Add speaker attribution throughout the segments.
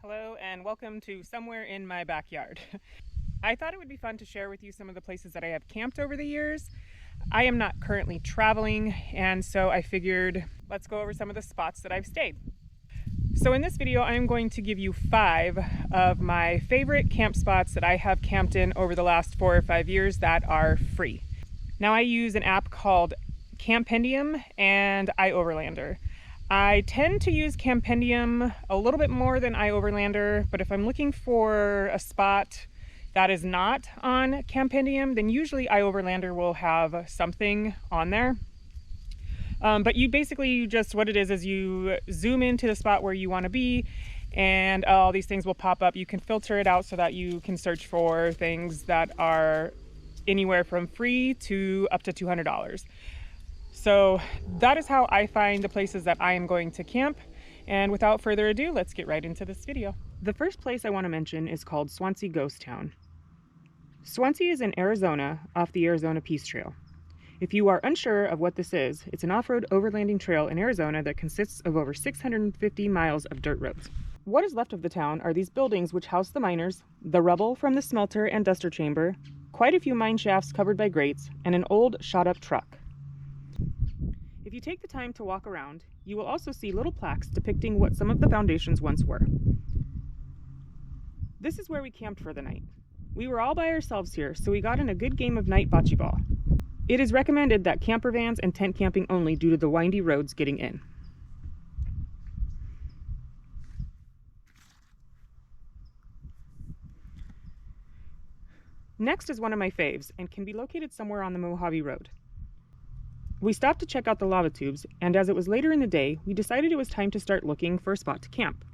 Speaker 1: Hello and welcome to Somewhere in My Backyard. I thought it would be fun to share with you some of the places that I have camped over the years. I am not currently traveling, and so I figured let's go over some of the spots that I've stayed. So in this video, I'm going to give you 5 of my favorite camp spots that I have camped in over the last 4 or 5 years that are free. Now I use an app called Campendium and iOverlander. I tend to use Campendium a little bit more than iOverlander, but if I'm looking for a spot that is not on Campendium, then usually iOverlander will have something on there. But what it is you zoom into the spot where you want to be, and all these things will pop up. You can filter it out so that you can search for things that are anywhere from free to up to $200. So that is how I find the places that I am going to camp. And without further ado, let's get right into this video. The first place I want to mention is called Swansea Ghost Town. Swansea is in Arizona off the Arizona Peace Trail. If you are unsure of what this is, it's an off-road overlanding trail in Arizona that consists of over 650 miles of dirt roads. What is left of the town are these buildings which house the miners, the rubble from the smelter and duster chamber, quite a few mine shafts covered by grates, and an old shot-up truck. If you take the time to walk around, you will also see little plaques depicting what some of the foundations once were. This is where we camped for the night. We were all by ourselves here, so we got in a good game of night bocce ball. It is recommended that camper vans and tent camping only due to the windy roads getting in. Next is one of my faves and can be located somewhere on the Mojave Road. We stopped to check out the lava tubes, and as it was later in the day, we decided it was time to start looking for a spot to camp.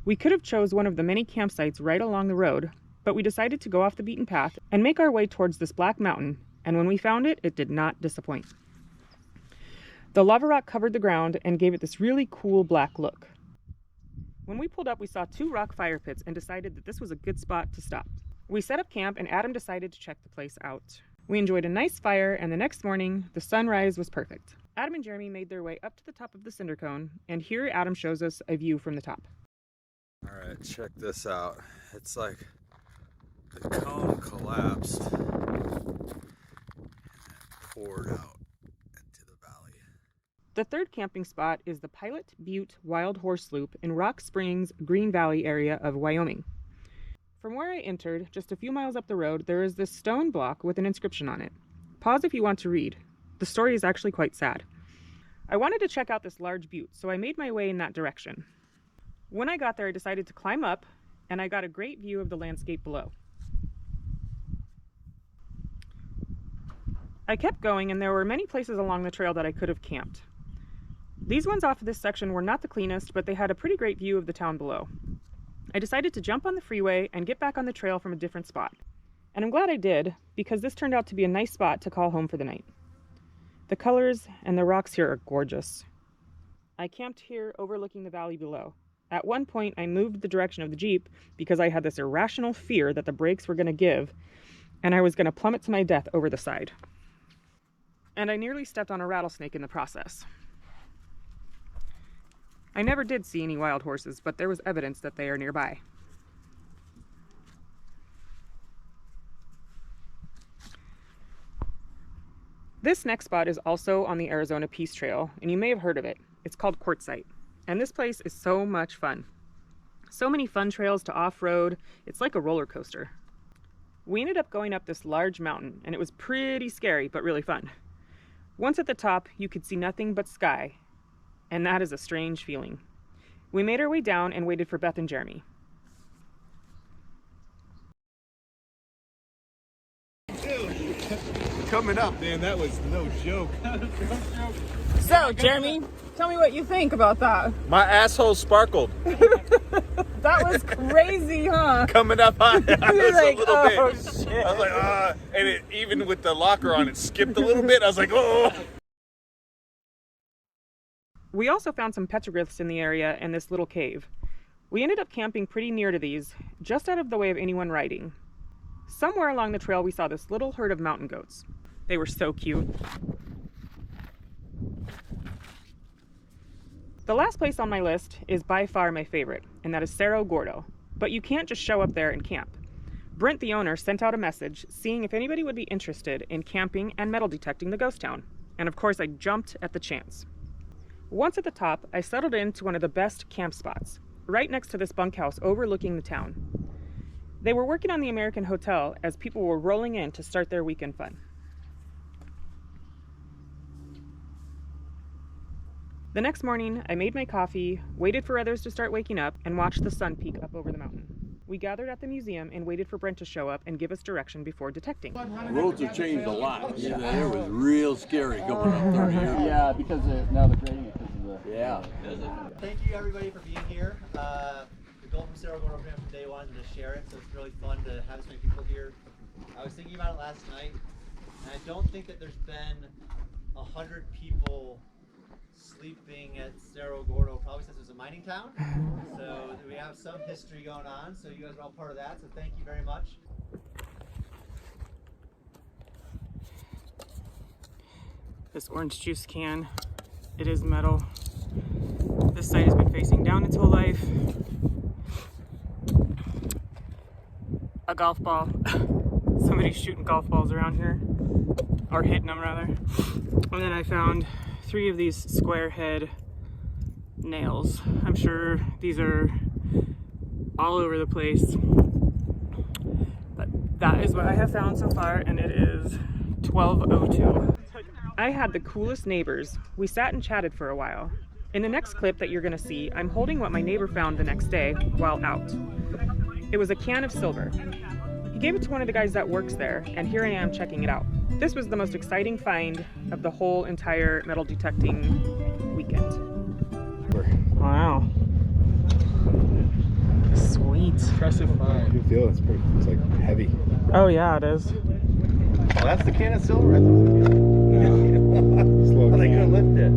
Speaker 1: We could have chose one of the many campsites right along the road, but we decided to go off the beaten path and make our way towards this black mountain, and when we found it, it did not disappoint. The lava rock covered the ground and gave it this really cool black look. When we pulled up, we saw 2 rock fire pits and decided that this was a good spot to stop. We set up camp and Adam decided to check the place out. We enjoyed a nice fire, and the next morning, the sunrise was perfect. Adam and Jeremy made their way up to the top of the cinder cone, and here Adam shows us a view from the top.
Speaker 2: All right, check this out. It's like the cone collapsed and poured out into the valley.
Speaker 1: The third camping spot is the Pilot Butte Wild Horse Loop in Rock Springs, Green Valley area of Wyoming. From where I entered, just a few miles up the road, there is this stone block with an inscription on it. Pause if you want to read. The story is actually quite sad. I wanted to check out this large butte, so I made my way in that direction. When I got there, I decided to climb up, and I got a great view of the landscape below. I kept going, and there were many places along the trail that I could have camped. These ones off of this section were not the cleanest, but they had a pretty great view of the town below. I decided to jump on the freeway and get back on the trail from a different spot. And I'm glad I did, because this turned out to be a nice spot to call home for the night. The colors and the rocks here are gorgeous. I camped here overlooking the valley below. At one point, I moved the direction of the Jeep because I had this irrational fear that the brakes were going to give, and I was going to plummet to my death over the side. And I nearly stepped on a rattlesnake in the process. I never did see any wild horses, but there was evidence that they are nearby. This next spot is also on the Arizona Peace Trail, and you may have heard of it. It's called Quartzsite, and this place is so much fun. So many fun trails to off-road, it's like a roller coaster. We ended up going up this large mountain, and it was pretty scary, but really fun. Once at the top, you could see nothing but sky, and that is a strange feeling. We made our way down and waited for Beth and Jeremy.
Speaker 3: Dude, coming up, man, that was no joke.
Speaker 1: So, Jeremy, tell me what you think about that.
Speaker 2: My asshole sparkled.
Speaker 1: That was crazy, huh?
Speaker 2: Coming up on it,
Speaker 1: You're like,
Speaker 2: a little
Speaker 1: oh,
Speaker 2: bit.
Speaker 1: shit.
Speaker 2: I was like, and it, even with the locker on, it skipped a little bit. I was like, oh.
Speaker 1: We also found some petroglyphs in the area and this little cave. We ended up camping pretty near to these, just out of the way of anyone riding. Somewhere along the trail we saw this little herd of mountain goats. They were so cute. The last place on my list is by far my favorite, and that is Cerro Gordo. But you can't just show up there and camp. Brent, the owner, sent out a message seeing if anybody would be interested in camping and metal detecting the ghost town. And of course, I jumped at the chance. Once at the top, I settled into one of the best camp spots, right next to this bunkhouse overlooking the town. They were working on the American Hotel as people were rolling in to start their weekend fun. The next morning, I made my coffee, waited for others to start waking up, and watched the sun peek up over the mountain. We gathered at the museum and waited for Brent to show up and give us direction before detecting.
Speaker 4: Roads have changed a lot. Yeah, it was real scary going up 30 years ago.
Speaker 5: Yeah, because now they're grading it because of the...
Speaker 4: Yeah.
Speaker 6: Thank you everybody for being here. The goal from Cerro Gordo program from day one is to share it, so it's really fun to have so many people here. I was thinking about it last night, and I don't think that there's been 100 people sleeping at Cerro Gordo probably since it was a mining town. So we have some history going on, so you guys are all part of that, so thank you very much.
Speaker 1: This orange juice can, it is metal. This site has been facing down its whole life. A golf ball. Somebody's shooting golf balls around here, or hitting them rather. And then I found 3 of these square head nails. I'm sure these are all over the place, but that is what I have found so far, and it is 12:02. I had the coolest neighbors. We sat and chatted for a while. In the next clip that you're gonna see, I'm holding what my neighbor found the next day while out. It was a can of silver. He gave it to one of the guys that works there, and here I am checking it out. This was the most exciting find of the whole entire metal detecting weekend. Wow. Sweet.
Speaker 3: Impressive find.
Speaker 5: You feel it's like heavy.
Speaker 1: Oh yeah, it is.
Speaker 3: Oh, that's the can of silver. I thought it was
Speaker 5: Slow
Speaker 3: they
Speaker 5: can.
Speaker 3: couldn't lift it.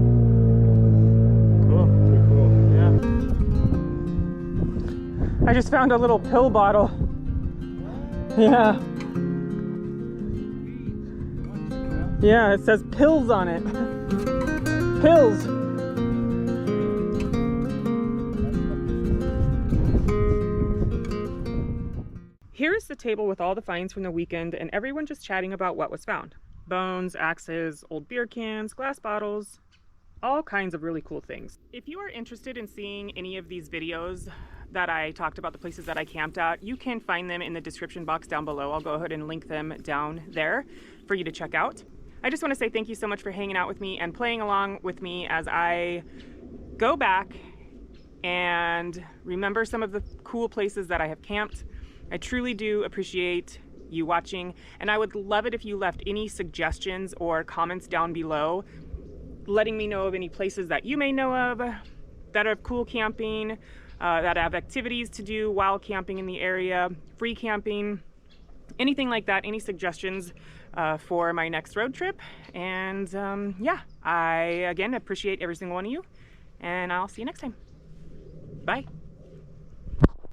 Speaker 1: Cool.
Speaker 5: Pretty cool.
Speaker 1: Yeah. I just found a little pill bottle. Yeah. Yeah, it says pills on it. Pills. Here is the table with all the finds from the weekend and everyone just chatting about what was found. Bones, axes, old beer cans, glass bottles, all kinds of really cool things. If you are interested in seeing any of these videos that I talked about, the places that I camped at, you can find them in the description box down below. I'll go ahead and link them down there for you to check out. I just want to say thank you so much for hanging out with me and playing along with me as I go back and remember some of the cool places that I have camped. I truly do appreciate you watching, and I would love it if you left any suggestions or comments down below, letting me know of any places that you may know of that have cool camping, that have activities to do while camping in the area, free camping, anything like that, any suggestions for my next road trip. And yeah, I again appreciate every single one of you, and I'll see you next time. Bye.